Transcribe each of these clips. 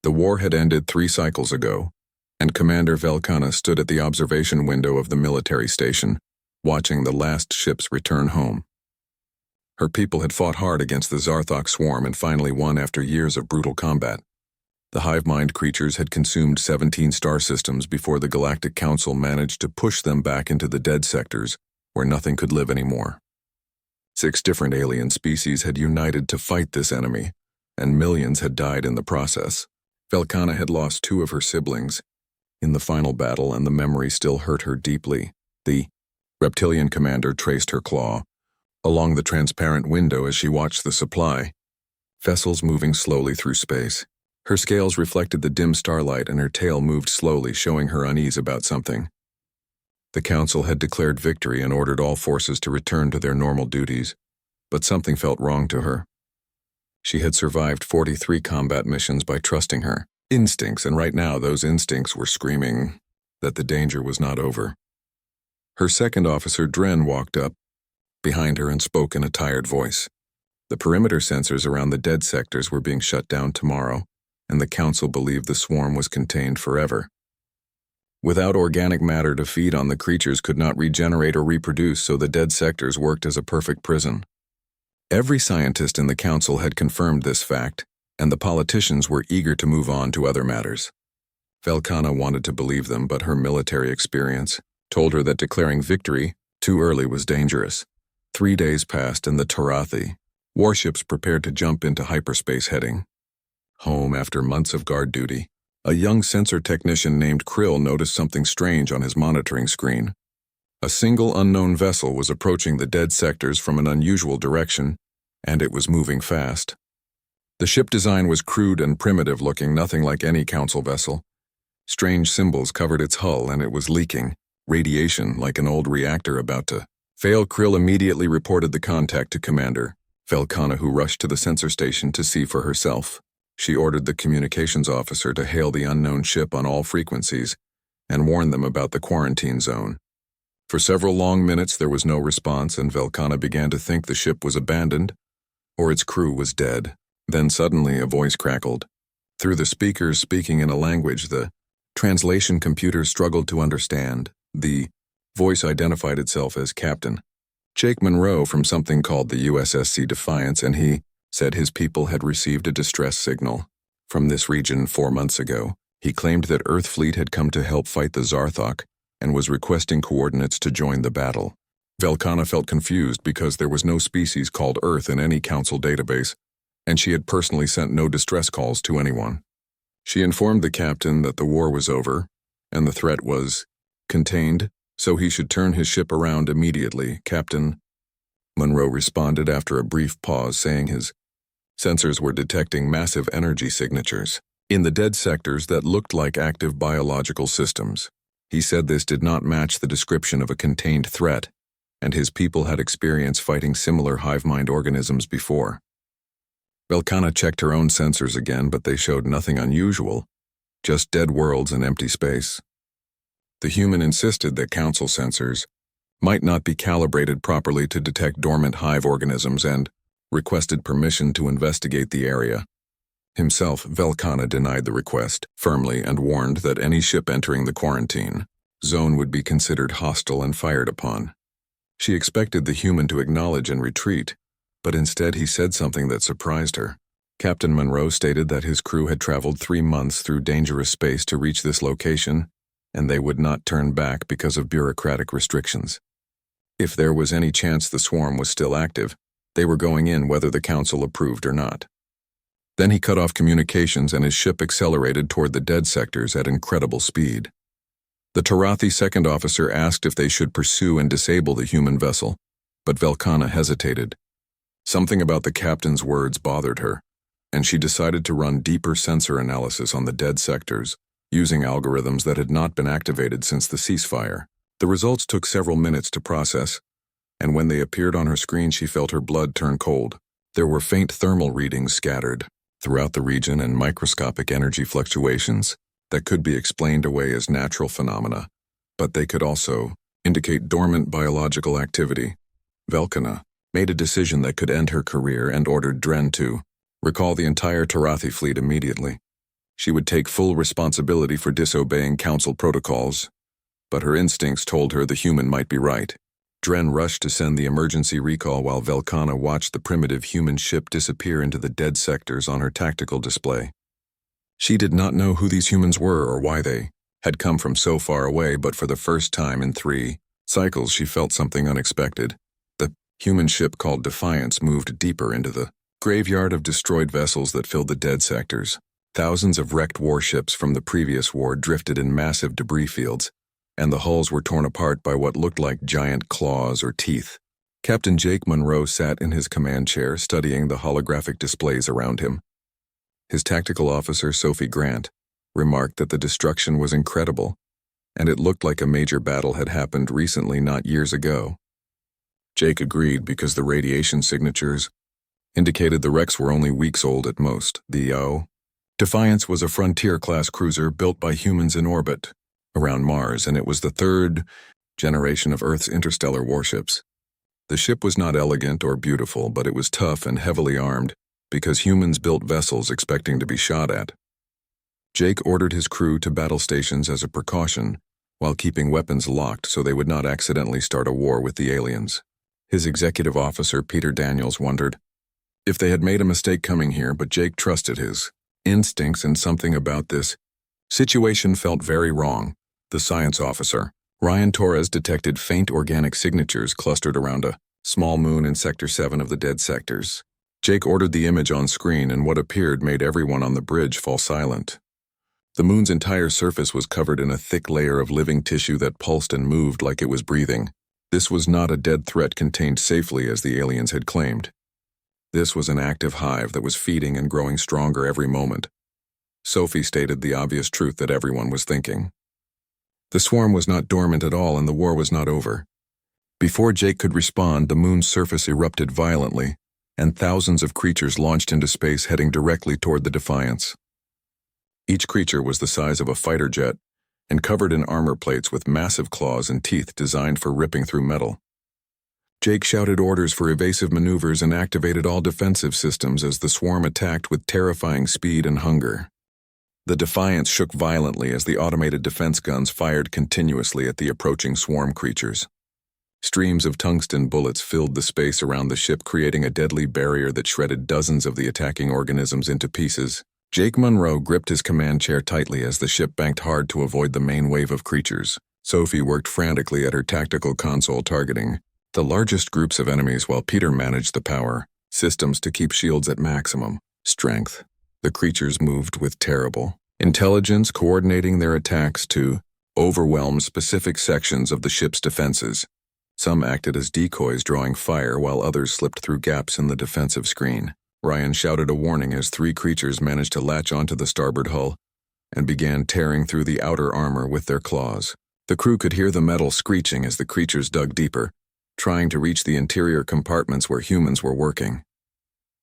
The war had ended 3 cycles ago, and Commander Velkana stood at the observation window of the military station, watching the last ships return home. Her people had fought hard against the Zarthok swarm and finally won after years of brutal combat. The hive-mind creatures had consumed 17 star systems before the Galactic Council managed to push them back into the dead sectors, where nothing could live anymore. 6 different alien species had united to fight this enemy, and millions had died in the process. Velkana had lost 2 of her siblings in the final battle, and the memory still hurt her deeply. The reptilian commander traced her claw along the transparent window as she watched the supply vessels moving slowly through space. Her scales reflected the dim starlight, and her tail moved slowly, showing her unease about something. The Council had declared victory and ordered all forces to return to their normal duties, but something felt wrong to her. She had survived 43 combat missions by trusting her instincts, and right now those instincts were screaming that the danger was not over. Her second officer, Dren, walked up behind her and spoke in a tired voice. The perimeter sensors around the dead sectors were being shut down tomorrow, and the Council believed the swarm was contained forever. Without organic matter to feed on, the creatures could not regenerate or reproduce, so the dead sectors worked as a perfect prison. Every scientist in the Council had confirmed this fact, and the politicians were eager to move on to other matters. Velkana wanted to believe them, but her military experience told her that declaring victory too early was dangerous. 3 days passed, and the Tarathi warships prepared to jump into hyperspace, heading home after months of guard duty. A young sensor technician named Krill noticed something strange on his monitoring screen. A single unknown vessel was approaching the dead sectors from an unusual direction, and it was moving fast. The ship design was crude and primitive looking, nothing like any Council vessel. Strange symbols covered its hull, and it was leaking radiation like an old reactor about to fail. Krill immediately reported the contact to Commander Velkana, who rushed to the sensor station to see for herself. She ordered the communications officer to hail the unknown ship on all frequencies and warn them about the quarantine zone. For several long minutes there was no response, and Velkana began to think the ship was abandoned or its crew was dead. Then suddenly a voice crackled through the speakers, speaking in a language the translation computer struggled to understand. The voice identified itself as Captain Jake Monroe from something called the USSC Defiance, and he said his people had received a distress signal from this region 4 months ago. He claimed that Earth fleet had come to help fight the Zarthok and was requesting coordinates to join the battle. Velkana felt confused because there was no species called Earth in any Council database, and she had personally sent no distress calls to anyone. She informed the captain that the war was over and the threat was contained, so he should turn his ship around immediately. Captain Monroe responded after a brief pause, saying his sensors were detecting massive energy signatures in the dead sectors that looked like active biological systems. He said this did not match the description of a contained threat, and his people had experience fighting similar hive-mind organisms before. Velkana checked her own sensors again, but they showed nothing unusual, just dead worlds and empty space. The human insisted that Council sensors might not be calibrated properly to detect dormant hive organisms and requested permission to investigate the area. Himself, Velkana denied the request firmly and warned that any ship entering the quarantine zone would be considered hostile and fired upon. She expected the human to acknowledge and retreat, but instead he said something that surprised her. Captain Monroe stated that his crew had traveled 3 months through dangerous space to reach this location, and they would not turn back because of bureaucratic restrictions. If there was any chance the swarm was still active, they were going in whether the Council approved or not. Then he cut off communications, and his ship accelerated toward the dead sectors at incredible speed. The Tarathi second officer asked if they should pursue and disable the human vessel, but Velkana hesitated. Something about the captain's words bothered her, and she decided to run deeper sensor analysis on the dead sectors, using algorithms that had not been activated since the ceasefire. The results took several minutes to process, and when they appeared on her screen she felt her blood turn cold. There were faint thermal readings scattered throughout the region and microscopic energy fluctuations that could be explained away as natural phenomena, but they could also indicate dormant biological activity. Velkana made a decision that could end her career and ordered Dren to recall the entire Tarathi fleet immediately. She would take full responsibility for disobeying council protocols, but her instincts told her the human might be right. Dren rushed to send the emergency recall while Velkhana watched the primitive human ship disappear into the dead sectors on her tactical display. She did not know who these humans were or why they had come from so far away, but for the first time in 3 cycles she felt something unexpected. The human ship called Defiance moved deeper into the graveyard of destroyed vessels that filled the dead sectors. Thousands of wrecked warships from the previous war drifted in massive debris fields, and the hulls were torn apart by what looked like giant claws or teeth. Captain Jake Monroe sat in his command chair studying the holographic displays around him. His tactical officer, Sophie Grant, remarked that the destruction was incredible, and it looked like a major battle had happened recently, not years ago. Jake agreed because the radiation signatures indicated the wrecks were only weeks old at most. The Defiance was a Frontier-class cruiser built by humans in orbit around Mars, and it was the 3rd generation of Earth's interstellar warships. The ship was not elegant or beautiful, but it was tough and heavily armed because humans built vessels expecting to be shot at. Jake ordered his crew to battle stations as a precaution, while keeping weapons locked so they would not accidentally start a war with the aliens. His executive officer, Peter Daniels, wondered if they had made a mistake coming here, but Jake trusted his instincts, and something about this situation felt very wrong. The science officer, Ryan Torres, detected faint organic signatures clustered around a small moon in Sector 7 of the dead sectors. Jake ordered the image on screen, and what appeared made everyone on the bridge fall silent. The moon's entire surface was covered in a thick layer of living tissue that pulsed and moved like it was breathing. This was not a dead threat contained safely as the aliens had claimed. This was an active hive that was feeding and growing stronger every moment. Sophie stated the obvious truth that everyone was thinking. The swarm was not dormant at all, and the war was not over. Before Jake could respond, the moon's surface erupted violently, and thousands of creatures launched into space, heading directly toward the Defiance. Each creature was the size of a fighter jet and covered in armor plates with massive claws and teeth designed for ripping through metal. Jake shouted orders for evasive maneuvers and activated all defensive systems as the swarm attacked with terrifying speed and hunger. The Defiance shook violently as the automated defense guns fired continuously at the approaching swarm creatures. Streams of tungsten bullets filled the space around the ship, creating a deadly barrier that shredded dozens of the attacking organisms into pieces. Jake Monroe gripped his command chair tightly as the ship banked hard to avoid the main wave of creatures. Sophie worked frantically at her tactical console, targeting the largest groups of enemies, while Peter managed the power systems to keep shields at maximum strength. The creatures moved with terrible intelligence, coordinating their attacks to overwhelm specific sections of the ship's defenses. Some acted as decoys, drawing fire, while others slipped through gaps in the defensive screen. Ryan shouted a warning as 3 creatures managed to latch onto the starboard hull and began tearing through the outer armor with their claws. The crew could hear the metal screeching as the creatures dug deeper, trying to reach the interior compartments where humans were working.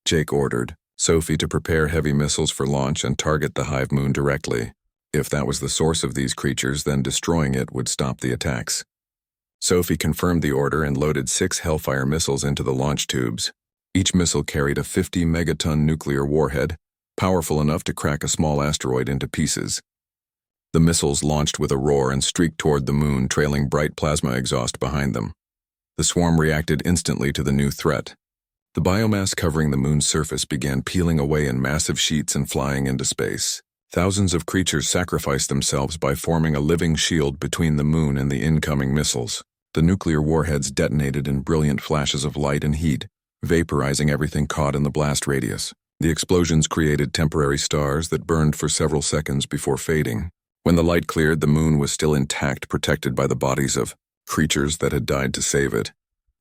Jake ordered Sophie to prepare heavy missiles for launch and target the hive moon directly. If that was the source of these creatures, then destroying it would stop the attacks. Sophie confirmed the order and loaded 6 Hellfire missiles into the launch tubes. Each missile carried a 50-megaton nuclear warhead, powerful enough to crack a small asteroid into pieces. The missiles launched with a roar and streaked toward the moon, trailing bright plasma exhaust behind them. The swarm reacted instantly to the new threat. The biomass covering the moon's surface began peeling away in massive sheets and flying into space. Thousands of creatures sacrificed themselves by forming a living shield between the moon and the incoming missiles. The nuclear warheads detonated in brilliant flashes of light and heat, vaporizing everything caught in the blast radius. The explosions created temporary stars that burned for several seconds before fading. When the light cleared, the moon was still intact, protected by the bodies of creatures that had died to save it.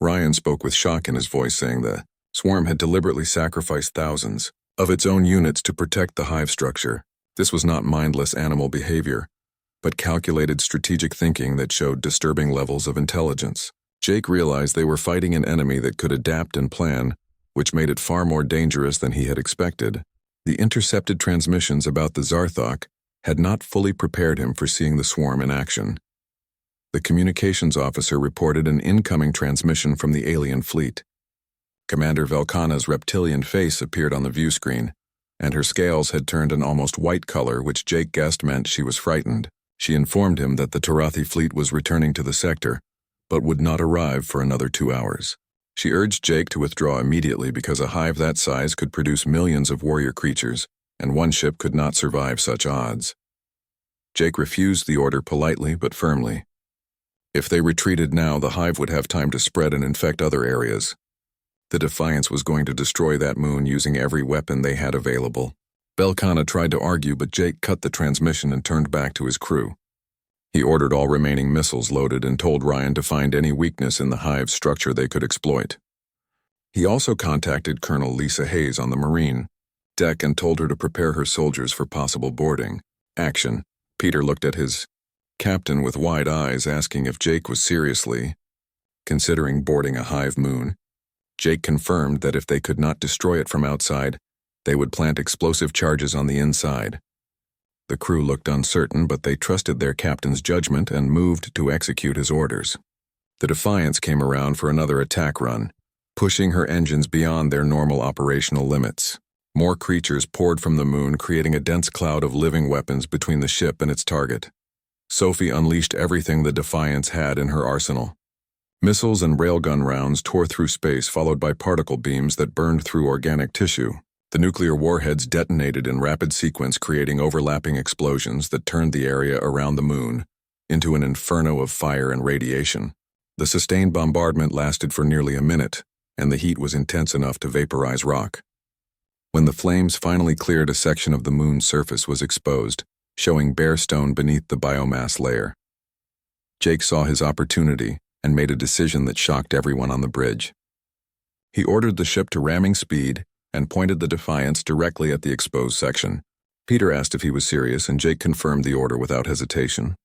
Ryan spoke with shock in his voice, saying the swarm had deliberately sacrificed thousands of its own units to protect the hive structure. This was not mindless animal behavior, but calculated strategic thinking that showed disturbing levels of intelligence. Jake realized they were fighting an enemy that could adapt and plan, which made it far more dangerous than he had expected. The intercepted transmissions about the Zarthok had not fully prepared him for seeing the swarm in action. The communications officer reported an incoming transmission from the alien fleet. Commander Velkhana's reptilian face appeared on the view screen, and her scales had turned an almost white color, which Jake guessed meant she was frightened. She informed him that the Tarathi fleet was returning to the sector, but would not arrive for another 2 hours. She urged Jake to withdraw immediately because a hive that size could produce millions of warrior creatures, and one ship could not survive such odds. Jake refused the order politely but firmly. If they retreated now, the hive would have time to spread and infect other areas. The Defiance was going to destroy that moon using every weapon they had available. Belkana tried to argue, but Jake cut the transmission and turned back to his crew. He ordered all remaining missiles loaded and told Ryan to find any weakness in the hive's structure they could exploit. He also contacted Colonel Lisa Hayes on the Marine deck and told her to prepare her soldiers for possible boarding. Action. Peter looked at his captain with wide eyes, asking if Jake was seriously considering boarding a hive moon. Jake confirmed that if they could not destroy it from outside, they would plant explosive charges on the inside. The crew looked uncertain, but they trusted their captain's judgment and moved to execute his orders. The Defiance came around for another attack run, pushing her engines beyond their normal operational limits. More creatures poured from the moon, creating a dense cloud of living weapons between the ship and its target. Sophie unleashed everything the Defiance had in her arsenal. Missiles and railgun rounds tore through space, followed by particle beams that burned through organic tissue. The nuclear warheads detonated in rapid sequence, creating overlapping explosions that turned the area around the moon into an inferno of fire and radiation. The sustained bombardment lasted for nearly a minute, and the heat was intense enough to vaporize rock. When the flames finally cleared, a section of the moon's surface was exposed, showing bare stone beneath the biomass layer. Jake saw his opportunity and made a decision that shocked everyone on the bridge. He ordered the ship to ramming speed and pointed the Defiance directly at the exposed section. Peter asked if he was serious, and Jake confirmed the order without hesitation.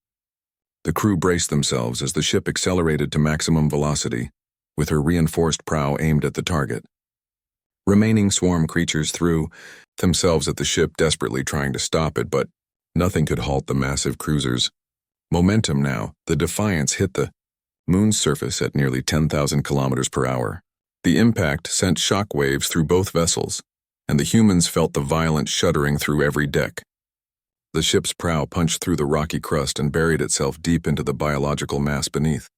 The crew braced themselves as the ship accelerated to maximum velocity, with her reinforced prow aimed at the target. Remaining swarm creatures threw themselves at the ship, desperately trying to stop it, but nothing could halt the massive cruisers. Momentum now, the Defiance hit the moon's surface at nearly 10,000 kilometers per hour. The impact sent shock waves through both vessels, and the humans felt the violent shuddering through every deck. The ship's prow punched through the rocky crust and buried itself deep into the biological mass beneath.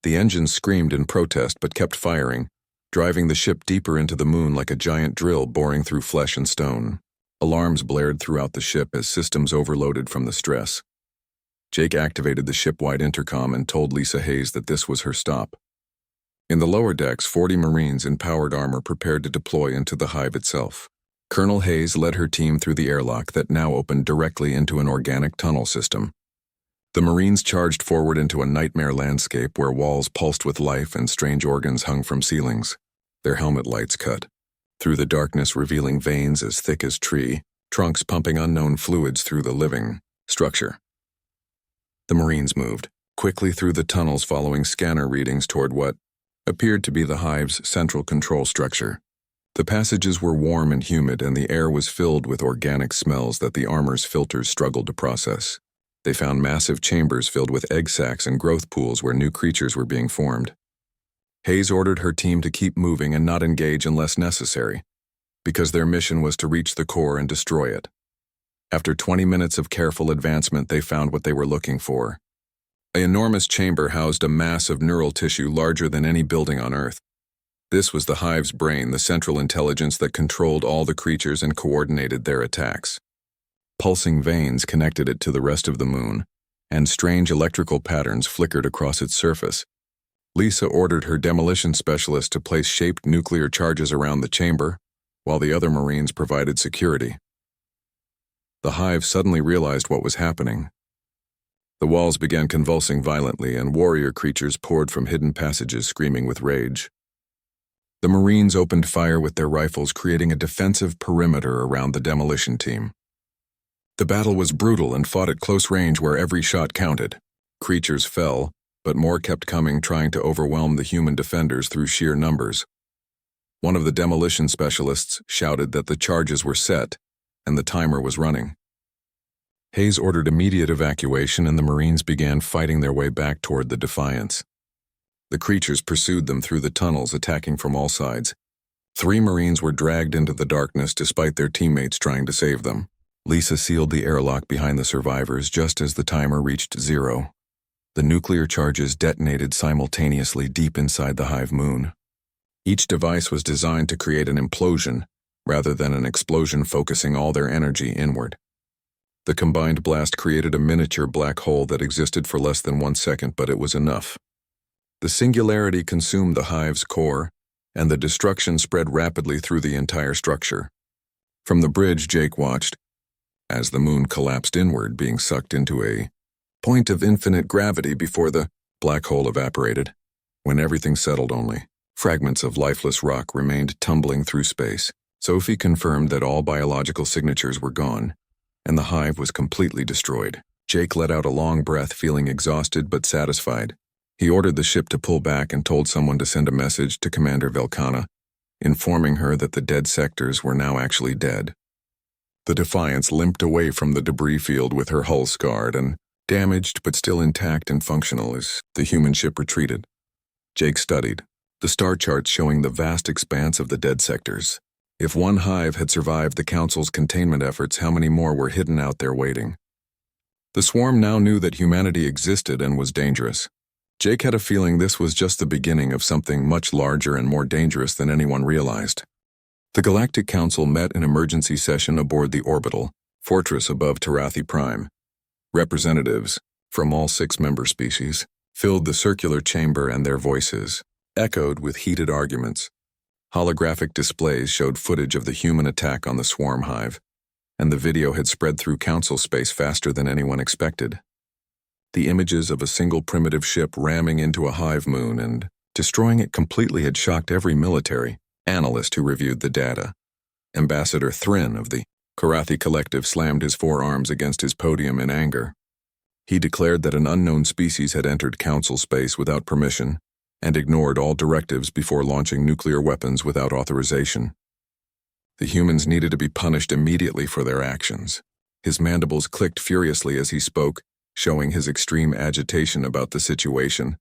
The engines screamed in protest but kept firing, driving the ship deeper into the moon like a giant drill boring through flesh and stone. Alarms blared throughout the ship as systems overloaded from the stress. Jake activated the ship-wide intercom and told Lisa Hayes that this was her stop. In the lower decks, 40 Marines in powered armor prepared to deploy into the hive itself. Colonel Hayes led her team through the airlock that now opened directly into an organic tunnel system. The Marines charged forward into a nightmare landscape where walls pulsed with life and strange organs hung from ceilings. Their helmet lights cut through the darkness, revealing veins as thick as tree, trunks pumping unknown fluids through the living structure. The Marines moved quickly through the tunnels, following scanner readings toward what appeared to be the hive's central control structure. The passages were warm and humid, and the air was filled with organic smells that the armor's filters struggled to process. They found massive chambers filled with egg sacs and growth pools where new creatures were being formed. Hayes ordered her team to keep moving and not engage unless necessary, because their mission was to reach the core and destroy it. After 20 minutes of careful advancement, they found what they were looking for. An enormous chamber housed a mass of neural tissue larger than any building on Earth. This was the hive's brain, the central intelligence that controlled all the creatures and coordinated their attacks. Pulsing veins connected it to the rest of the moon, and strange electrical patterns flickered across its surface. Lisa ordered her demolition specialist to place shaped nuclear charges around the chamber, while the other Marines provided security. The hive suddenly realized what was happening. The walls began convulsing violently, and warrior creatures poured from hidden passages, screaming with rage. The Marines opened fire with their rifles, creating a defensive perimeter around the demolition team. The battle was brutal and fought at close range where every shot counted. Creatures fell, but more kept coming, trying to overwhelm the human defenders through sheer numbers. One of the demolition specialists shouted that the charges were set, and the timer was running. Hayes ordered immediate evacuation, and the Marines began fighting their way back toward the Defiance. The creatures pursued them through the tunnels, attacking from all sides. 3 Marines were dragged into the darkness despite their teammates trying to save them. Lisa sealed the airlock behind the survivors just as the timer reached 0. The nuclear charges detonated simultaneously deep inside the hive moon. Each device was designed to create an implosion rather than an explosion, focusing all their energy inward. The combined blast created a miniature black hole that existed for less than 1 second, but it was enough. The singularity consumed the hive's core, and the destruction spread rapidly through the entire structure. From the bridge, Jake watched as the moon collapsed inward, being sucked into a point of infinite gravity before the black hole evaporated. When everything settled, only fragments of lifeless rock remained tumbling through space. Sophie confirmed that all biological signatures were gone, and the hive was completely destroyed. Jake let out a long breath, feeling exhausted but satisfied. He ordered the ship to pull back and told someone to send a message to Commander Velcana, informing her that the dead sectors were now actually dead. The Defiance limped away from the debris field with her hull scarred and damaged but still intact and functional as the human ship retreated. Jake studied the star charts showing the vast expanse of the dead sectors. If one hive had survived the Council's containment efforts, how many more were hidden out there waiting? The swarm now knew that humanity existed and was dangerous. Jake had a feeling this was just the beginning of something much larger and more dangerous than anyone realized. The Galactic Council met in emergency session aboard the orbital fortress above Tarathi Prime. Representatives from all 6 member species filled the circular chamber, and their voices echoed with heated arguments. Holographic displays showed footage of the human attack on the swarm hive, and the video had spread through Council space faster than anyone expected. The images of a single primitive ship ramming into a hive moon and destroying it completely had shocked every military analyst who reviewed the data. Ambassador Thrin of the Karathi Collective slammed his forearms against his podium in anger. He declared that an unknown species had entered Council space without permission and ignored all directives before launching nuclear weapons without authorization. The humans needed to be punished immediately for their actions. His mandibles clicked furiously as he spoke, showing his extreme agitation about the situation.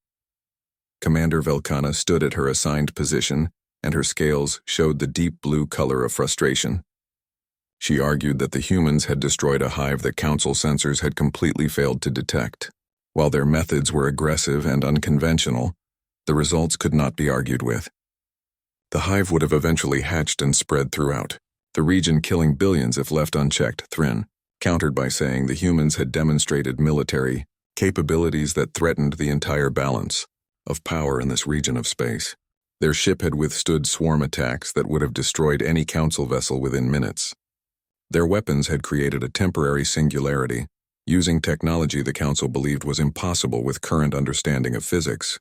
Commander Velcana stood at her assigned position, and her scales showed the deep blue color of frustration. She argued that the humans had destroyed a hive that Council sensors had completely failed to detect. While their methods were aggressive and unconventional, the results could not be argued with. The hive would have eventually hatched and spread throughout the region, killing billions if left unchecked, Thrin countered by saying the humans had demonstrated military capabilities that threatened the entire balance of power in this region of space. Their ship had withstood swarm attacks that would have destroyed any Council vessel within minutes. Their weapons had created a temporary singularity, using technology the Council believed was impossible with current understanding of physics.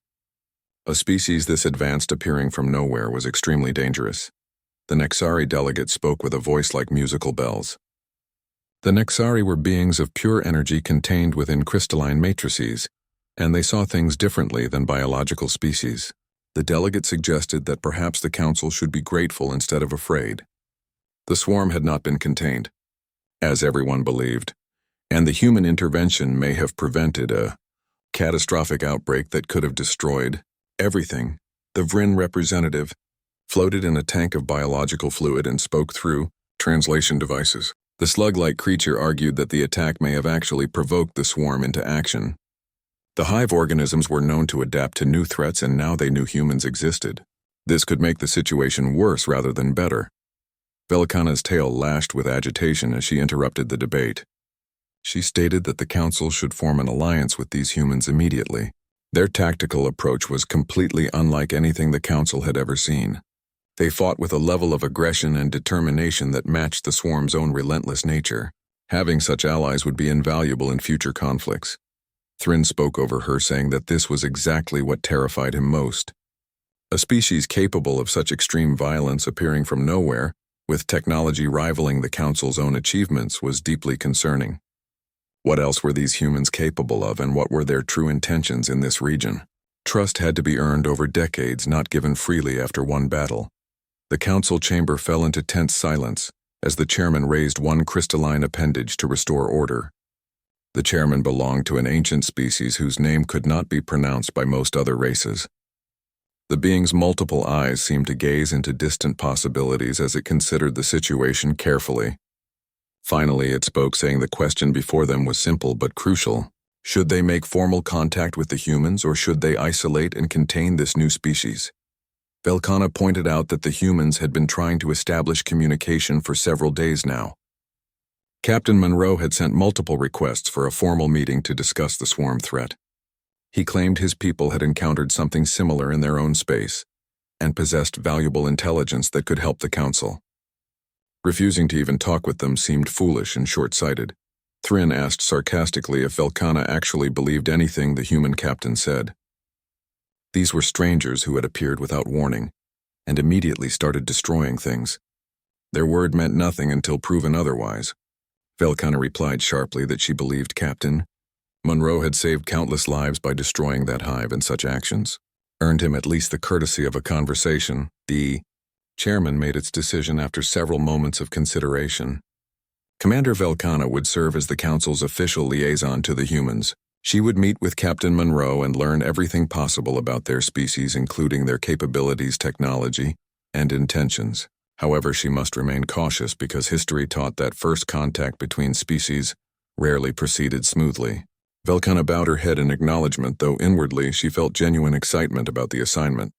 A species this advanced appearing from nowhere was extremely dangerous. The Nexari delegate spoke with a voice like musical bells. The Nexari were beings of pure energy contained within crystalline matrices, and they saw things differently than biological species. The delegate suggested that perhaps the Council should be grateful instead of afraid. The swarm had not been contained, as everyone believed, and the human intervention may have prevented a catastrophic outbreak that could have destroyed everything. The Vrin representative floated in a tank of biological fluid and spoke through translation devices. The slug-like creature argued that the attack may have actually provoked the swarm into action. The hive organisms were known to adapt to new threats, and now they knew humans existed. This could make the situation worse rather than better. Velcana's tail lashed with agitation as she interrupted the debate. She stated that the Council should form an alliance with these humans immediately. Their tactical approach was completely unlike anything the Council had ever seen. They fought with a level of aggression and determination that matched the swarm's own relentless nature. Having such allies would be invaluable in future conflicts. Thrin spoke over her, saying that this was exactly what terrified him most. A species capable of such extreme violence appearing from nowhere, with technology rivaling the Council's own achievements, was deeply concerning. What else were these humans capable of, and what were their true intentions in this region? Trust had to be earned over decades, not given freely after one battle. The Council chamber fell into tense silence as the chairman raised one crystalline appendage to restore order. The chairman belonged to an ancient species whose name could not be pronounced by most other races. The being's multiple eyes seemed to gaze into distant possibilities as it considered the situation carefully. Finally, it spoke, saying the question before them was simple but crucial. Should they make formal contact with the humans, or should they isolate and contain this new species? Velkhana pointed out that the humans had been trying to establish communication for several days now. Captain Monroe had sent multiple requests for a formal meeting to discuss the swarm threat. He claimed his people had encountered something similar in their own space and possessed valuable intelligence that could help the Council. Refusing to even talk with them seemed foolish and short-sighted. Thrin asked sarcastically if Velkhana actually believed anything the human captain said. These were strangers who had appeared without warning and immediately started destroying things. Their word meant nothing until proven otherwise. Velkhana replied sharply that she believed Captain Monroe had saved countless lives by destroying that hive, and such actions earned him at least the courtesy of a conversation. The chairman made its decision after several moments of consideration. Commander Velkhana would serve as the Council's official liaison to the humans. She would meet with Captain Monroe and learn everything possible about their species, including their capabilities, technology, and intentions. However, she must remain cautious because history taught that first contact between species rarely proceeded smoothly. Velkhana bowed her head in acknowledgement, though inwardly she felt genuine excitement about the assignment.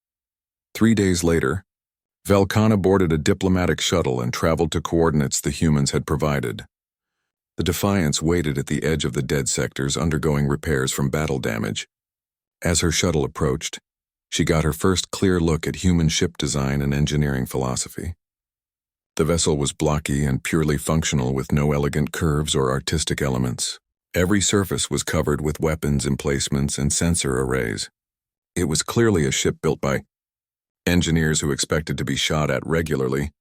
3 days later, Velkhana boarded a diplomatic shuttle and traveled to coordinates the humans had provided. The Defiance waited at the edge of the dead sectors, undergoing repairs from battle damage. As her shuttle approached, she got her first clear look at human ship design and engineering philosophy. The vessel was blocky and purely functional, with no elegant curves or artistic elements. Every surface was covered with weapons emplacements and sensor arrays. It was clearly a ship built by engineers who expected to be shot at regularly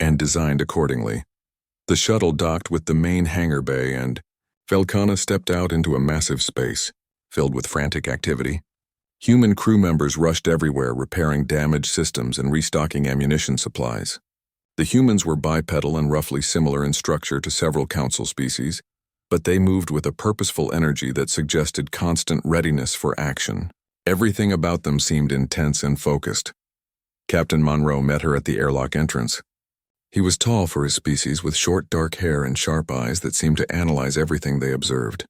and designed accordingly. The shuttle docked with the main hangar bay, and Velkhana stepped out into a massive space filled with frantic activity. Human crew members rushed everywhere, repairing damaged systems and restocking ammunition supplies. The humans were bipedal and roughly similar in structure to several Council species, but they moved with a purposeful energy that suggested constant readiness for action. Everything about them seemed intense and focused. Captain Monroe met her at the airlock entrance. He was tall for his species, with short dark hair and sharp eyes that seemed to analyze everything they observed.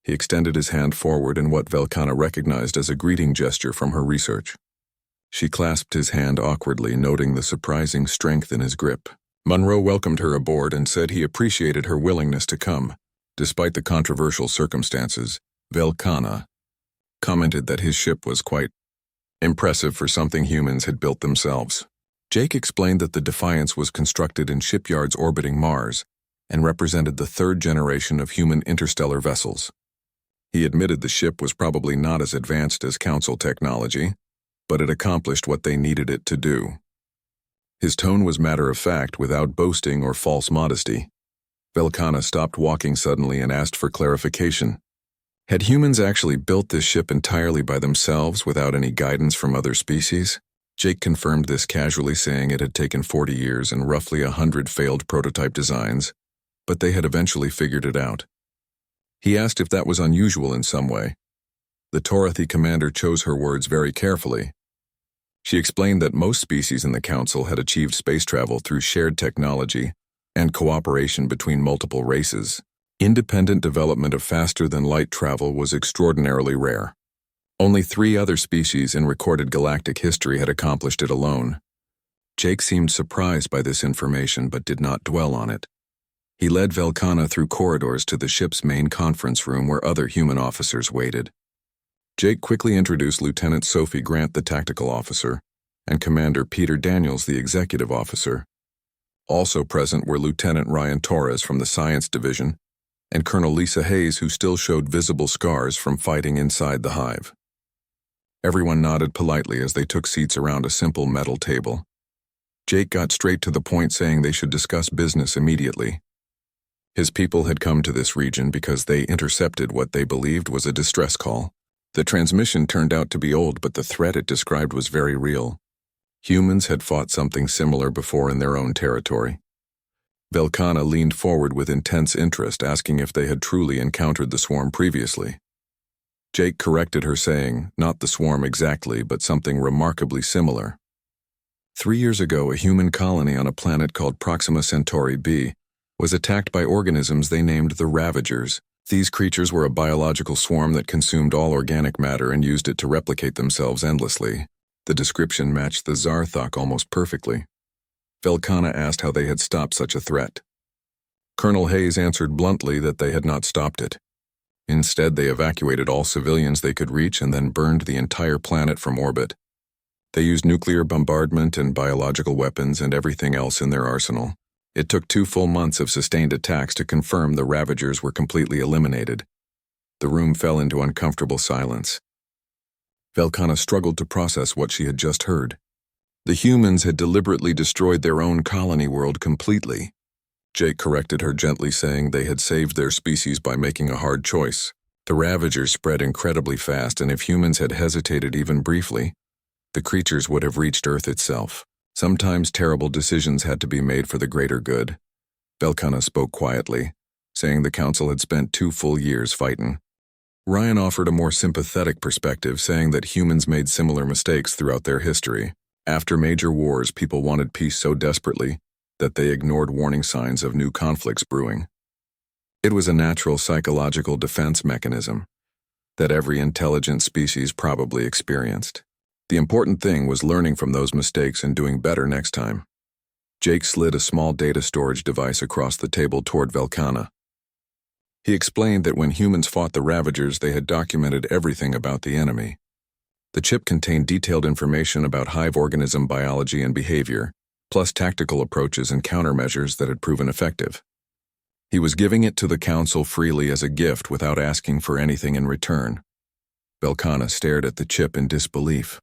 He extended his hand forward in what Velkhana recognized as a greeting gesture from her research. She clasped his hand awkwardly, noting the surprising strength in his grip. Monroe welcomed her aboard and said he appreciated her willingness to come. Despite the controversial circumstances, Velkhana commented that his ship was quite impressive for something humans had built themselves. Jake explained that the Defiance was constructed in shipyards orbiting Mars and represented the third generation of human interstellar vessels. He admitted the ship was probably not as advanced as Council technology, but it accomplished what they needed it to do. His tone was matter-of-fact, without boasting or false modesty. Velkhana stopped walking suddenly and asked for clarification. Had humans actually built this ship entirely by themselves without any guidance from other species? Jake confirmed this casually, saying it had taken 40 years and roughly 100 failed prototype designs, but they had eventually figured it out. He asked if that was unusual in some way. The Torathi commander chose her words very carefully. She explained that most species in the Council had achieved space travel through shared technology and cooperation between multiple races. Independent development of faster-than-light travel was extraordinarily rare. Only 3 other species in recorded galactic history had accomplished it alone. Jake seemed surprised by this information but did not dwell on it. He led Velkhana through corridors to the ship's main conference room where other human officers waited. Jake quickly introduced Lieutenant Sophie Grant, the tactical officer, and Commander Peter Daniels, the executive officer. Also present were Lieutenant Ryan Torres from the Science Division and Colonel Lisa Hayes, who still showed visible scars from fighting inside the hive. Everyone nodded politely as they took seats around a simple metal table. Jake got straight to the point, saying they should discuss business immediately. His people had come to this region because they intercepted what they believed was a distress call. The transmission turned out to be old, but the threat it described was very real. Humans had fought something similar before in their own territory. Velkhana leaned forward with intense interest, asking if they had truly encountered the swarm previously. Jake corrected her, saying, not the swarm exactly, but something remarkably similar. 3 years ago, a human colony on a planet called Proxima Centauri b was attacked by organisms they named the Ravagers. These creatures were a biological swarm that consumed all organic matter and used it to replicate themselves endlessly. The description matched the Zarthok almost perfectly. Velkhana asked how they had stopped such a threat. Colonel Hayes answered bluntly that they had not stopped it. Instead, they evacuated all civilians they could reach and then burned the entire planet from orbit. They used nuclear bombardment and biological weapons and everything else in their arsenal. It took 2 full months of sustained attacks to confirm the Ravagers were completely eliminated. The room fell into uncomfortable silence. Velkhana struggled to process what she had just heard. The humans had deliberately destroyed their own colony world completely. Jake corrected her gently, saying they had saved their species by making a hard choice. The Ravagers spread incredibly fast, and if humans had hesitated even briefly, the creatures would have reached Earth itself. Sometimes terrible decisions had to be made for the greater good. Velkhana spoke quietly, saying the council had spent 2 full years fighting. Ryan offered a more sympathetic perspective, saying that humans made similar mistakes throughout their history. After major wars, people wanted peace so desperately that they ignored warning signs of new conflicts brewing. It was a natural psychological defense mechanism that every intelligent species probably experienced. The important thing was learning from those mistakes and doing better next time. Jake slid a small data storage device across the table toward Velkhana. He explained that when humans fought the Ravagers, they had documented everything about the enemy. The chip contained detailed information about hive organism biology and behavior, plus tactical approaches and countermeasures that had proven effective. He was giving it to the council freely as a gift without asking for anything in return. Velkhana stared at the chip in disbelief.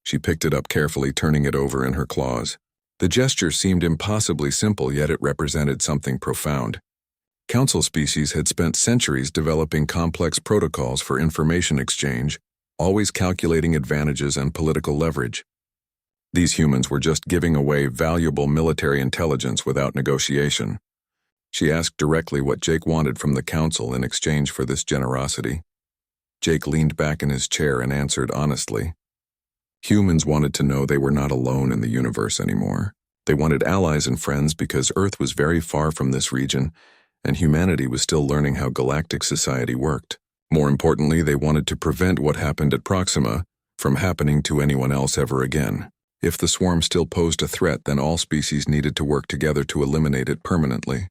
She picked it up carefully, turning it over in her claws. The gesture seemed impossibly simple, yet it represented something profound. Council species had spent centuries developing complex protocols for information exchange, always calculating advantages and political leverage. These humans were just giving away valuable military intelligence without negotiation. She asked directly what Jake wanted from the council in exchange for this generosity. Jake leaned back in his chair and answered honestly. Humans wanted to know they were not alone in the universe anymore. They wanted allies and friends because Earth was very far from this region, and humanity was still learning how galactic society worked. More importantly, they wanted to prevent what happened at Proxima from happening to anyone else ever again. If the swarm still posed a threat, then all species needed to work together to eliminate it permanently.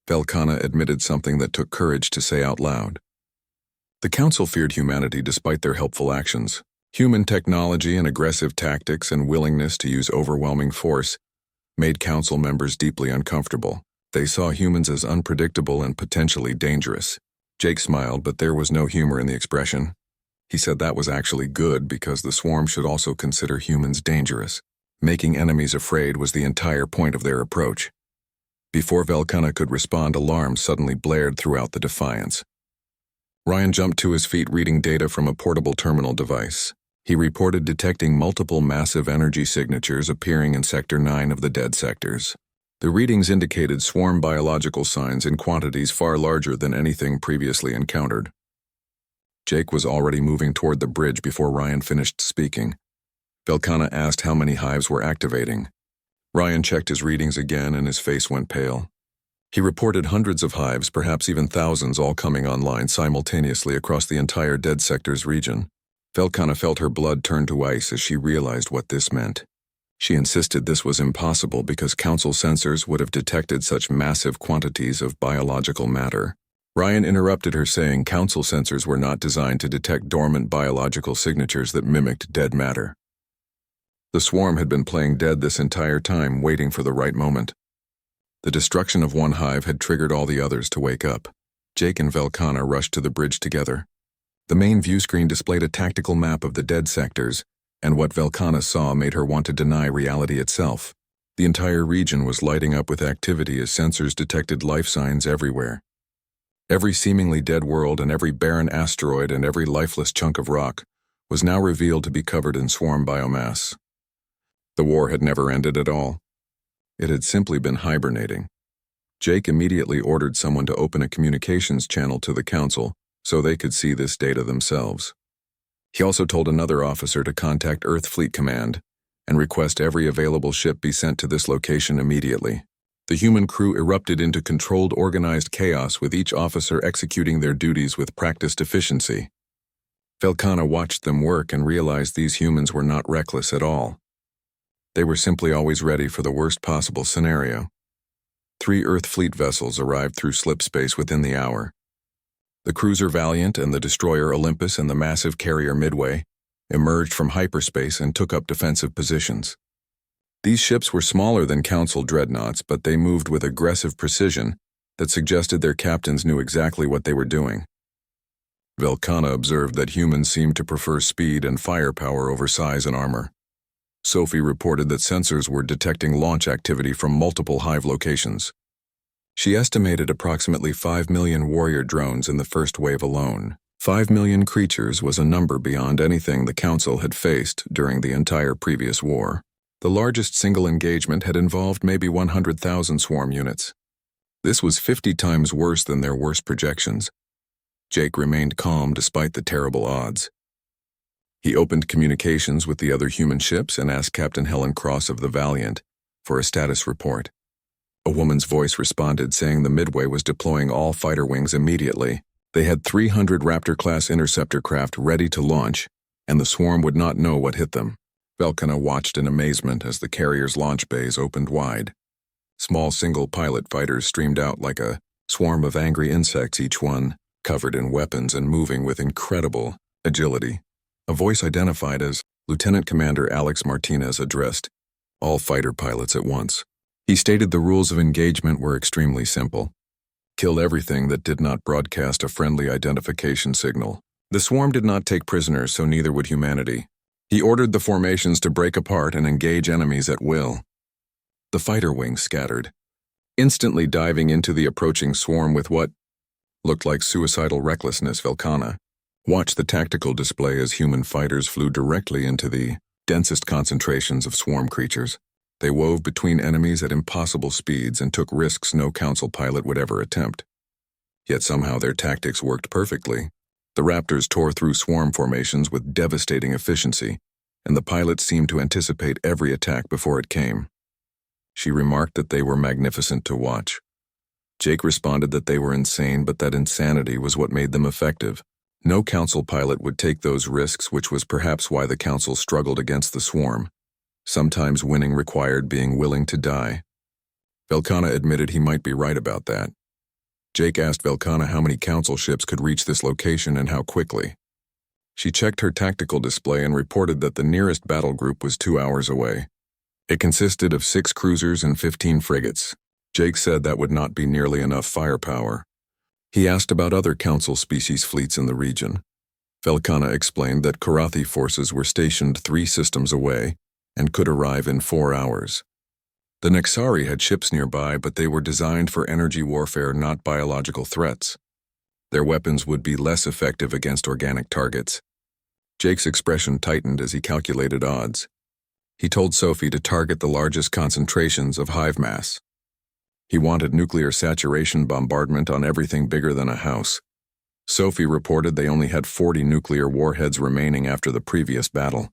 Velkhana admitted something that took courage to say out loud. The council feared humanity despite their helpful actions. Human technology and aggressive tactics and willingness to use overwhelming force made council members deeply uncomfortable. They saw humans as unpredictable and potentially dangerous. Jake smiled, but there was no humor in the expression. He said that was actually good because the swarm should also consider humans dangerous. Making enemies afraid was the entire point of their approach. Before Velkhana could respond, alarms suddenly blared throughout the Defiance. Ryan jumped to his feet, reading data from a portable terminal device. He reported detecting multiple massive energy signatures appearing in Sector 9 of the dead sectors. The readings indicated swarm biological signs in quantities far larger than anything previously encountered. Jake was already moving toward the bridge before Ryan finished speaking. Velkhana asked how many hives were activating. Ryan checked his readings again and his face went pale. He reported hundreds of hives, perhaps even thousands, all coming online simultaneously across the entire dead sector's region. Velkhana felt her blood turn to ice as she realized what this meant. She insisted this was impossible because council sensors would have detected such massive quantities of biological matter. Ryan interrupted her, saying council sensors were not designed to detect dormant biological signatures that mimicked dead matter. The swarm had been playing dead this entire time, waiting for the right moment. The destruction of one hive had triggered all the others to wake up. Jake and Velkhana rushed to the bridge together. The main view screen displayed a tactical map of the dead sectors, and what Velkhana saw made her want to deny reality itself. The entire region was lighting up with activity as sensors detected life signs everywhere. Every seemingly dead world and every barren asteroid and every lifeless chunk of rock was now revealed to be covered in swarm biomass. The war had never ended at all. It had simply been hibernating. Jake immediately ordered someone to open a communications channel to the council, so they could see this data themselves. He also told another officer to contact Earth Fleet Command and request every available ship be sent to this location immediately. The human crew erupted into controlled, organized chaos, with each officer executing their duties with practiced efficiency. Velkhana watched them work and realized these humans were not reckless at all. They were simply always ready for the worst possible scenario. 3 Earth Fleet vessels arrived through slip space within the hour. The cruiser Valiant and the destroyer Olympus and the massive carrier Midway emerged from hyperspace and took up defensive positions. These ships were smaller than Council dreadnoughts, but they moved with aggressive precision that suggested their captains knew exactly what they were doing. Velkhana observed that humans seemed to prefer speed and firepower over size and armor. Sophie reported that sensors were detecting launch activity from multiple hive locations. She estimated approximately 5 million warrior drones in the first wave alone. 5 million creatures was a number beyond anything the Council had faced during the entire previous war. The largest single engagement had involved maybe 100,000 swarm units. This was 50 times worse than their worst projections. Jake remained calm despite the terrible odds. He opened communications with the other human ships and asked Captain Helen Cross of the Valiant for a status report. A woman's voice responded, saying the Midway was deploying all fighter wings immediately. They had 300 Raptor-class interceptor craft ready to launch, and the swarm would not know what hit them. Velkhana watched in amazement as the carrier's launch bays opened wide. Small single-pilot fighters streamed out like a swarm of angry insects, each one covered in weapons and moving with incredible agility. A voice identified as Lieutenant Commander Alex Martinez addressed all fighter pilots at once. He stated the rules of engagement were extremely simple. Kill everything that did not broadcast a friendly identification signal. The swarm did not take prisoners, so neither would humanity. He ordered the formations to break apart and engage enemies at will. The fighter wings scattered, instantly diving into the approaching swarm with what looked like suicidal recklessness. Velkhana watched the tactical display as human fighters flew directly into the densest concentrations of swarm creatures. They wove between enemies at impossible speeds and took risks no Council pilot would ever attempt. Yet somehow their tactics worked perfectly. The Raptors tore through swarm formations with devastating efficiency, and the pilots seemed to anticipate every attack before it came. She remarked that they were magnificent to watch. Jake responded that they were insane, but that insanity was what made them effective. No Council pilot would take those risks, which was perhaps why the Council struggled against the swarm. Sometimes winning required being willing to die. Velkhana admitted he might be right about that. Jake asked Velkhana how many Council ships could reach this location and how quickly. She checked her tactical display and reported that the nearest battle group was 2 hours away. It consisted of 6 cruisers and 15 frigates. Jake said that would not be nearly enough firepower. He asked about other Council species fleets in the region. Velkhana explained that Karathi forces were stationed 3 systems away and could arrive in 4 hours. The Nexari had ships nearby, but they were designed for energy warfare, not biological threats. Their weapons would be less effective against organic targets. Jake's expression tightened as he calculated odds. He told Sophie to target the largest concentrations of hive mass. He wanted nuclear saturation bombardment on everything bigger than a house. Sophie reported they only had 40 nuclear warheads remaining after the previous battle.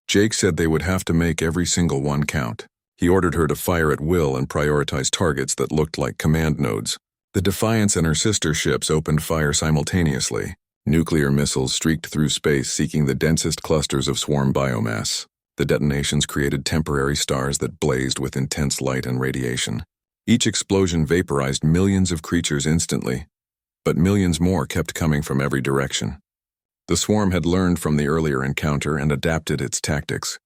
Jake said they would have to make every single one count. He ordered her to fire at will and prioritize targets that looked like command nodes. The Defiance and her sister ships opened fire simultaneously. Nuclear missiles streaked through space, seeking the densest clusters of swarm biomass. The detonations created temporary stars that blazed with intense light and radiation. Each explosion vaporized millions of creatures instantly, but millions more kept coming from every direction. The swarm had learned from the earlier encounter and adapted its tactics.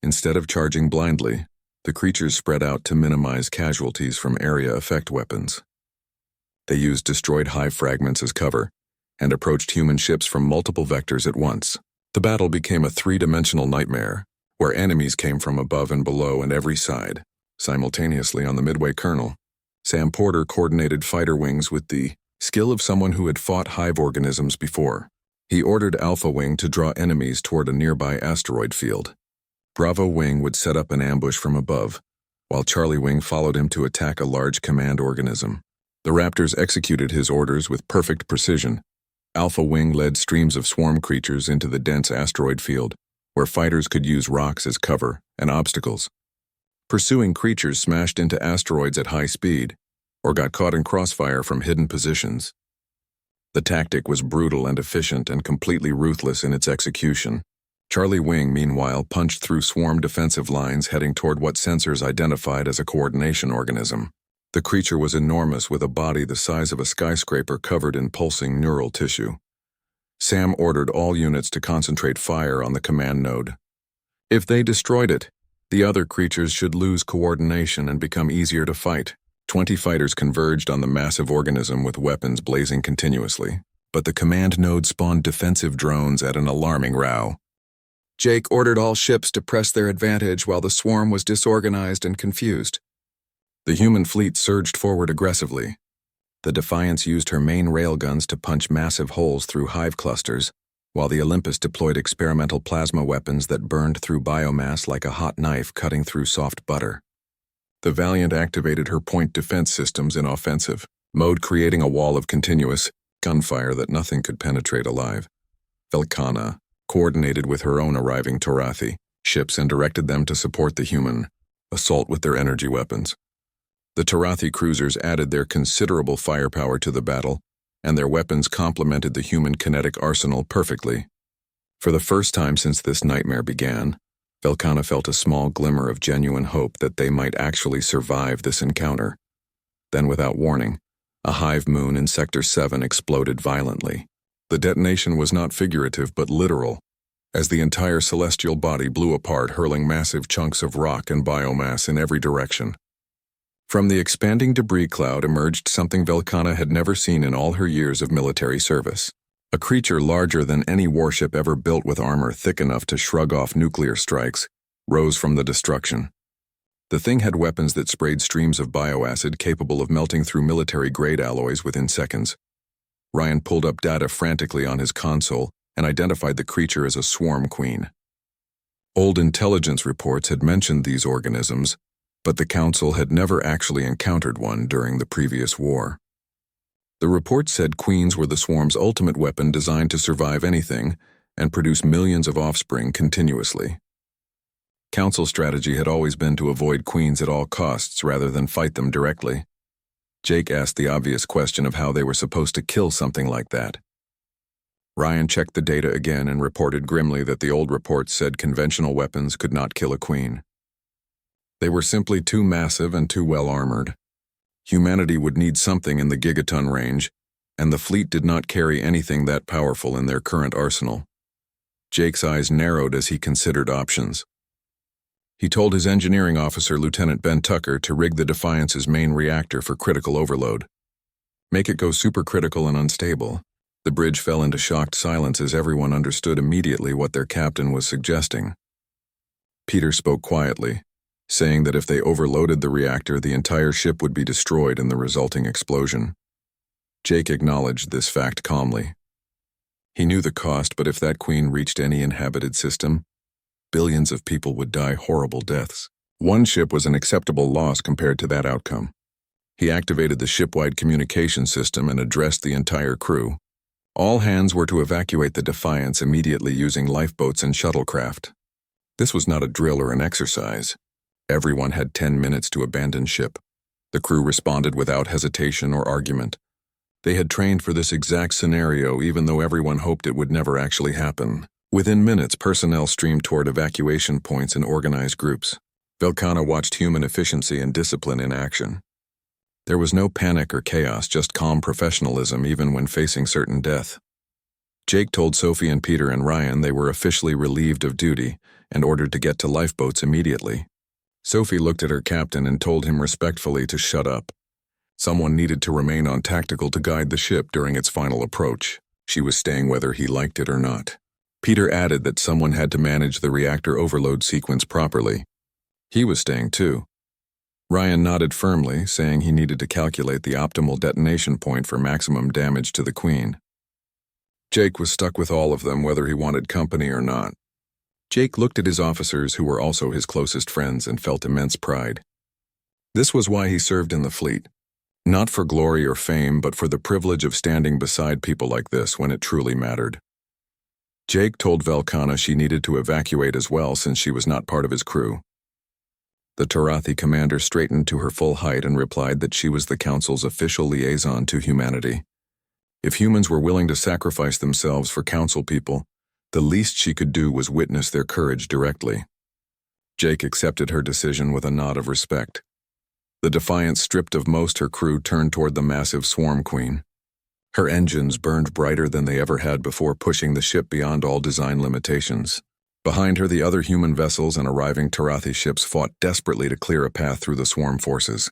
Instead of charging blindly, the creatures spread out to minimize casualties from area effect weapons. They used destroyed hive fragments as cover and approached human ships from multiple vectors at once. The battle became a 3-dimensional nightmare, where enemies came from above and below and every side. Simultaneously on the Midway Colonel, Sam Porter coordinated fighter wings with the skill of someone who had fought hive organisms before. He ordered Alpha Wing to draw enemies toward a nearby asteroid field. Bravo Wing would set up an ambush from above, while Charlie Wing followed him to attack a large command organism. The Raptors executed his orders with perfect precision, Alpha Wing led streams of swarm creatures into the dense asteroid field, where fighters could use rocks as cover and obstacles. Pursuing creatures smashed into asteroids at high speed, or got caught in crossfire from hidden positions. The tactic was brutal and efficient and completely ruthless in its execution. Charlie Wing, meanwhile, punched through swarm defensive lines heading toward what sensors identified as a coordination organism. The creature was enormous, with a body the size of a skyscraper covered in pulsing neural tissue. Sam ordered all units to concentrate fire on the command node. If they destroyed it, the other creatures should lose coordination and become easier to fight. 20 fighters converged on the massive organism with weapons blazing continuously, but the command node spawned defensive drones at an alarming row. Jake ordered all ships to press their advantage while the swarm was disorganized and confused. The human fleet surged forward aggressively. The Defiance used her main railguns to punch massive holes through hive clusters, while the Olympus deployed experimental plasma weapons that burned through biomass like a hot knife cutting through soft butter. The Valiant activated her point defense systems in offensive mode, creating a wall of continuous gunfire that nothing could penetrate alive. Velkhana coordinated with her own arriving Torathi ships and directed them to support the human assault with their energy weapons. The Torathi cruisers added their considerable firepower to the battle, and their weapons complemented the human kinetic arsenal perfectly. For the first time since this nightmare began, Velkhana felt a small glimmer of genuine hope that they might actually survive this encounter. Then, without warning, a hive moon in Sector 7 exploded violently. The detonation was not figurative but literal, as the entire celestial body blew apart, hurling massive chunks of rock and biomass in every direction. From the expanding debris cloud emerged something Velkhana had never seen in all her years of military service. A creature larger than any warship ever built, with armor thick enough to shrug off nuclear strikes, rose from the destruction. The thing had weapons that sprayed streams of bioacid capable of melting through military-grade alloys within seconds. Ryan pulled up data frantically on his console and identified the creature as a swarm queen. Old intelligence reports had mentioned these organisms, but the Council had never actually encountered one during the previous war. The report said queens were the swarm's ultimate weapon, designed to survive anything and produce millions of offspring continuously. Council strategy had always been to avoid queens at all costs rather than fight them directly. Jake asked the obvious question of how they were supposed to kill something like that. Ryan checked the data again and reported grimly that the old reports said conventional weapons could not kill a queen. They were simply too massive and too well armored. Humanity would need something in the gigaton range, and the fleet did not carry anything that powerful in their current arsenal. Jake's eyes narrowed as he considered options. He told his engineering officer, Lieutenant Ben Tucker, to rig the Defiance's main reactor for critical overload. Make it go supercritical and unstable. The bridge fell into shocked silence as everyone understood immediately what their captain was suggesting. Peter spoke quietly, saying that if they overloaded the reactor, the entire ship would be destroyed in the resulting explosion. Jake acknowledged this fact calmly. He knew the cost, but if that queen reached any inhabited system, billions of people would die horrible deaths. One ship was an acceptable loss compared to that outcome. He activated the ship-wide communication system and addressed the entire crew. All hands were to evacuate the Defiance immediately using lifeboats and shuttlecraft. This was not a drill or an exercise. Everyone had 10 minutes to abandon ship. The crew responded without hesitation or argument. They had trained for this exact scenario, even though everyone hoped it would never actually happen. Within minutes, personnel streamed toward evacuation points in organized groups. Velkhana watched human efficiency and discipline in action. There was no panic or chaos, just calm professionalism even when facing certain death. Jake told Sophie and Peter and Ryan they were officially relieved of duty and ordered to get to lifeboats immediately. Sophie looked at her captain and told him respectfully to shut up. Someone needed to remain on tactical to guide the ship during its final approach. She was staying whether he liked it or not. Peter added that someone had to manage the reactor overload sequence properly. He was staying too. Ryan nodded firmly, saying he needed to calculate the optimal detonation point for maximum damage to the Queen. Jake was stuck with all of them, whether he wanted company or not. Jake looked at his officers, who were also his closest friends, and felt immense pride. This was why he served in the fleet. Not for glory or fame, but for the privilege of standing beside people like this when it truly mattered. Jake told Velkhana she needed to evacuate as well since she was not part of his crew. The Tarathi commander straightened to her full height and replied that she was the Council's official liaison to humanity. If humans were willing to sacrifice themselves for Council people, the least she could do was witness their courage directly. Jake accepted her decision with a nod of respect. The Defiant, stripped of most her crew, turned toward the massive Swarm Queen. Her engines burned brighter than they ever had before, pushing the ship beyond all design limitations. Behind her, the other human vessels and arriving Tarathi ships fought desperately to clear a path through the swarm forces.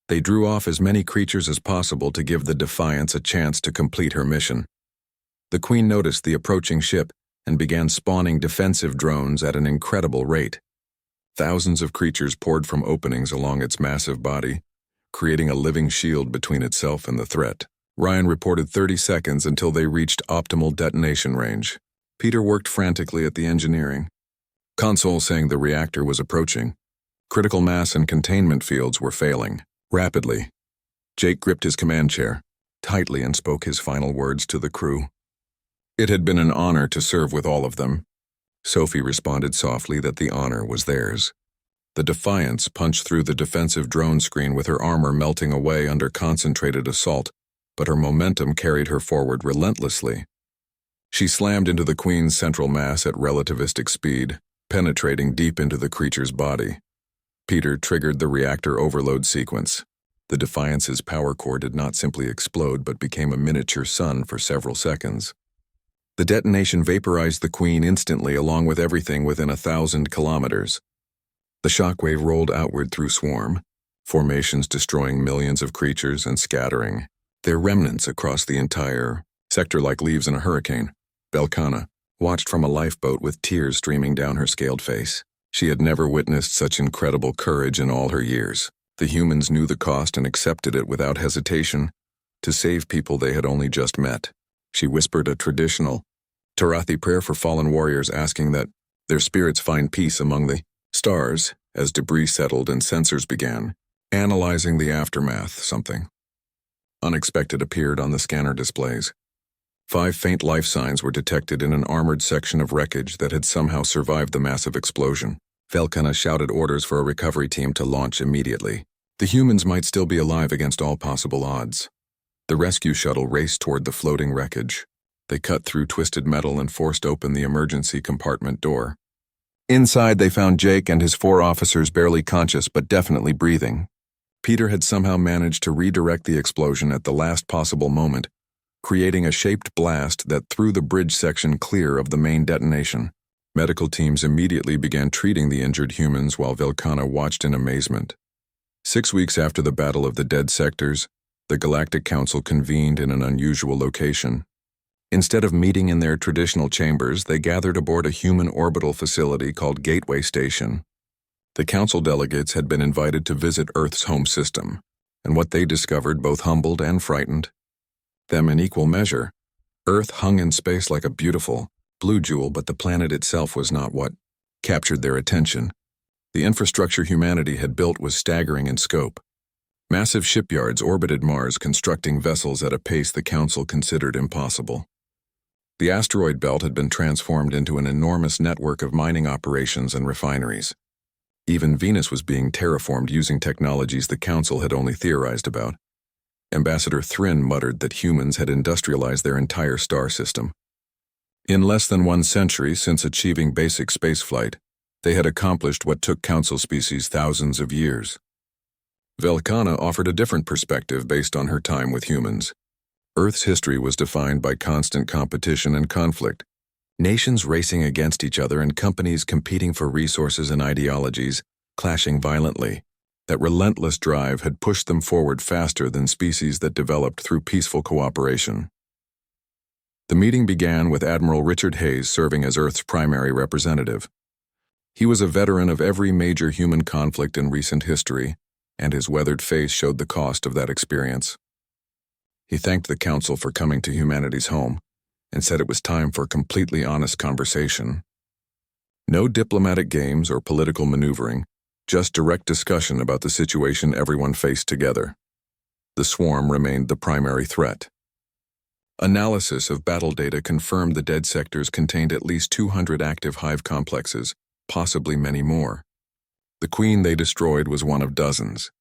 They drew off as many creatures as possible to give the Defiance a chance to complete her mission. The Queen noticed the approaching ship and began spawning defensive drones at an incredible rate. Thousands of creatures poured from openings along its massive body, creating a living shield between itself and the threat. Ryan reported 30 seconds until they reached optimal detonation range. Peter worked frantically at the engineering console, saying the reactor was approaching. Critical mass and containment fields were failing rapidly. Jake gripped his command chair tightly and spoke his final words to the crew. It had been an honor to serve with all of them. Sophie responded softly that the honor was theirs. The Defiance punched through the defensive drone screen with her armor melting away under concentrated assault, but her momentum carried her forward relentlessly. She slammed into the Queen's central mass at relativistic speed, penetrating deep into the creature's body. Peter triggered the reactor overload sequence. The Defiance's power core did not simply explode but became a miniature sun for several seconds. The detonation vaporized the Queen instantly, along with everything within 1,000 kilometers. The shockwave rolled outward through swarm, formations destroying millions of creatures and scattering their remnants across the entire sector like leaves in a hurricane. Velkhana watched from a lifeboat with tears streaming down her scaled face. She had never witnessed such incredible courage in all her years. The humans knew the cost and accepted it without hesitation to save people they had only just met. She whispered a traditional Tarathi prayer for fallen warriors, asking that their spirits find peace among the stars. As debris settled and sensors began analyzing the aftermath, something unexpected appeared on the scanner displays. 5 faint life signs were detected in an armored section of wreckage that had somehow survived the massive explosion. Velkhana shouted orders for a recovery team to launch immediately. The humans might still be alive against all possible odds. The rescue shuttle raced toward the floating wreckage. They cut through twisted metal and forced open the emergency compartment door. Inside, they found Jake and his 4 officers barely conscious but definitely breathing. Peter had somehow managed to redirect the explosion at the last possible moment, creating a shaped blast that threw the bridge section clear of the main detonation. Medical teams immediately began treating the injured humans while Velkhana watched in amazement. 6 weeks after the Battle of the Dead Sectors, the Galactic Council convened in an unusual location. Instead of meeting in their traditional chambers, they gathered aboard a human orbital facility called Gateway Station. The council delegates had been invited to visit Earth's home system, and what they discovered both humbled and frightened them in equal measure. Earth hung in space like a beautiful blue jewel, but the planet itself was not what captured their attention. The infrastructure humanity had built was staggering in scope. Massive shipyards orbited Mars, constructing vessels at a pace the council considered impossible. The asteroid belt had been transformed into an enormous network of mining operations and refineries. Even Venus was being terraformed using technologies the Council had only theorized about. Ambassador Thrin muttered that humans had industrialized their entire star system. In less than 1 century since achieving basic spaceflight, they had accomplished what took Council species thousands of years. Velkhana offered a different perspective based on her time with humans. Earth's history was defined by constant competition and conflict, nations racing against each other and companies competing for resources and ideologies, clashing violently. That relentless drive had pushed them forward faster than species that developed through peaceful cooperation. The meeting began with Admiral Richard Hayes serving as Earth's primary representative. He was a veteran of every major human conflict in recent history, and his weathered face showed the cost of that experience. He thanked the Council for coming to humanity's home and said it was time for completely honest conversation. No diplomatic games or political maneuvering, just direct discussion about the situation everyone faced together. The swarm remained the primary threat. Analysis of battle data confirmed the dead sectors contained at least 200 active hive complexes, possibly many more. The queen they destroyed was one of dozens.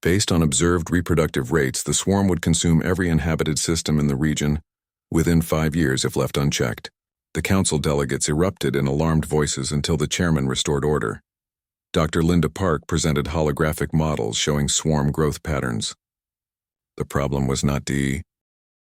Based on observed reproductive rates, the swarm would consume every inhabited system in the region within 5 years if left unchecked. The council delegates erupted in alarmed voices until the chairman restored order. Dr. Linda Park presented holographic models showing swarm growth patterns. The problem was not